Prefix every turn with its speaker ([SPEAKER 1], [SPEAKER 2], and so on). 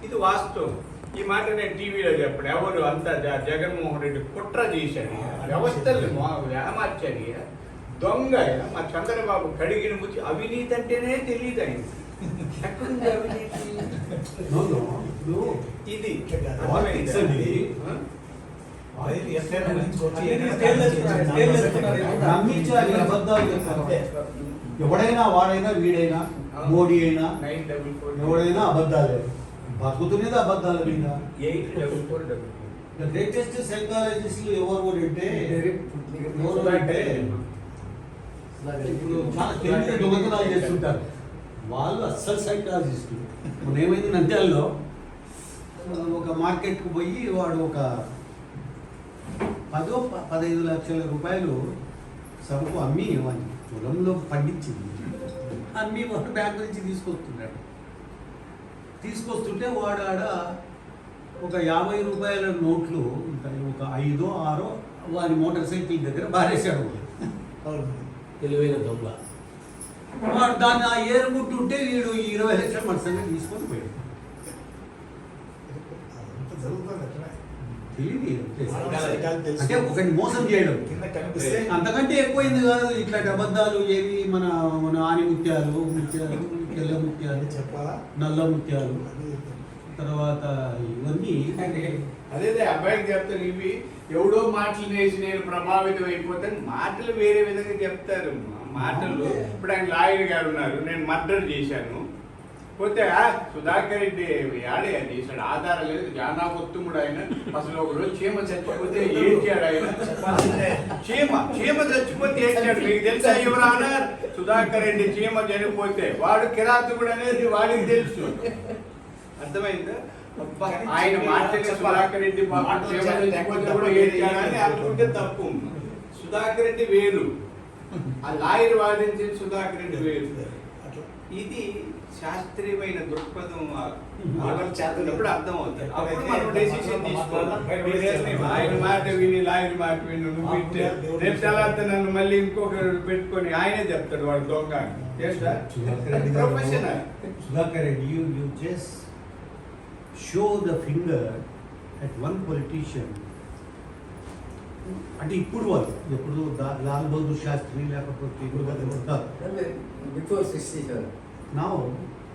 [SPEAKER 1] ఇది వాస్తవం. ఈ మాట నేను టీవీలో చెప్పాను. ఎవరు అంతా జగన్మోహన్ రెడ్డి కుట్ర చేశాడు, వ్యవస్థల్ని ఏమార్చాడు, దొంగ. మా చంద్రబాబు కడిగిన ముచ్చి అవినీతి అంటేనే తెలియదు ఆయన. ఎక్కడుంది అవినీతి? ఇది
[SPEAKER 2] ఎవడైనా వాడైనా వీడైనా మోడీ అయినా ఎవడైనా అబద్ధాలే బతుకుతున్నది అబద్ధాల మీద. గ్రేటెస్ట్ సైకాలజిస్టులు ఎవరు అంటే ఇప్పుడు చాలా తెలివి దొంగతనాలు చేస్తుంటారు వాళ్ళు. అస్సలు సైకాలజిస్టులు. మన ఏమైంది నంద్యాలలో ఒక మార్కెట్కు పోయి వాడు ఒక 10-15 లక్షల రూపాయలు సరుకు అమ్మి వాడిని పొలంలో పండించింది. అమ్మి వాడు బ్యాంకు నుంచి తీసుకొస్తున్నాడు. తీసుకొస్తుంటే వాడు ఆడ ఒక 50 రూపాయల నోట్లు ఒక 5-6 వాడి మోటార్ సైకిల్ దగ్గర బారేశాడు.
[SPEAKER 3] తెలివైన దొంగ
[SPEAKER 2] వాడు దాన్ని ఆ ఏరుకుంటుంటే వీడు 20 లక్షలు మన సంగతి తీసుకొని పోయాడు. అంటే ఒకటి మోసం చేయడం అంతకంటే ఎక్కువైంది కాదు. ఇట్లాంటి అబద్ధాలు ఏవి మన మన ఆనిముత్యాలు, తెల్ల ముత్యాలు, నల్ల ముత్యాలు, తర్వాత ఇవన్నీ
[SPEAKER 1] అదే అబ్బాయికి చెప్తాను. ఇవి ఎవడో మాటలు వేసి నేను ప్రభావితం అయిపోతాను. మాటలు వేరే విధంగా చెప్తారు. మాటలు ఇప్పుడు ఆయన లాయర్ గారు ఉన్నారు, నేను మర్డర్ చేశాను పోతే సుధాకర్ రెడ్డి ఆడే చేశాడు, ఆధారం లేదు, జానా ఉత్తముడు ఆయన. అసలు ఒక రోజు చీమ చచ్చిపోతే ఏడ్చాడు ఆయన. చీమ చచ్చిపోతే ఏడ్చాడు. మీకు తెలుసా ఎవరన్నా? సుధాకర్ రెడ్డి చీమ చనిపోతే వాడు కిరాతకుడు అనేది వాడికి తెలుసు. అర్థమైందా? ఆయన మాటలే సుధాకర్ రెడ్డి చీమ చచ్చిపోతే కూడా ఏడ్చాడని అనుకుంటే తప్పు. సుధాకర్ రెడ్డి వేరు, ఆ లాయర్ వాదించిన సుధాకర్ రెడ్డి వేరు. ఇది శాస్త్రీయమైన దృక్పథం చేస్తున్నప్పుడు అర్థం అవుతుంది. అప్పుడు మనం డెసిషన్ తీసుకోవాలి. ఆయన మాట విని లాయర్ మాట విని నువ్వు వింటే రేపు తర్వాత నన్ను మళ్ళీ ఇంకొకరు పెట్టుకొని ఆయనే చెప్తాడు వాడు దొంగ. Professional
[SPEAKER 2] Sudhakar Reddy, you just show the finger at one politician. అంటే ఇప్పుడు వాళ్ళు ఎప్పుడు లాల్ బహదూర్ శాస్త్రి లేకపోతే
[SPEAKER 3] బిఫోర్ 67
[SPEAKER 2] now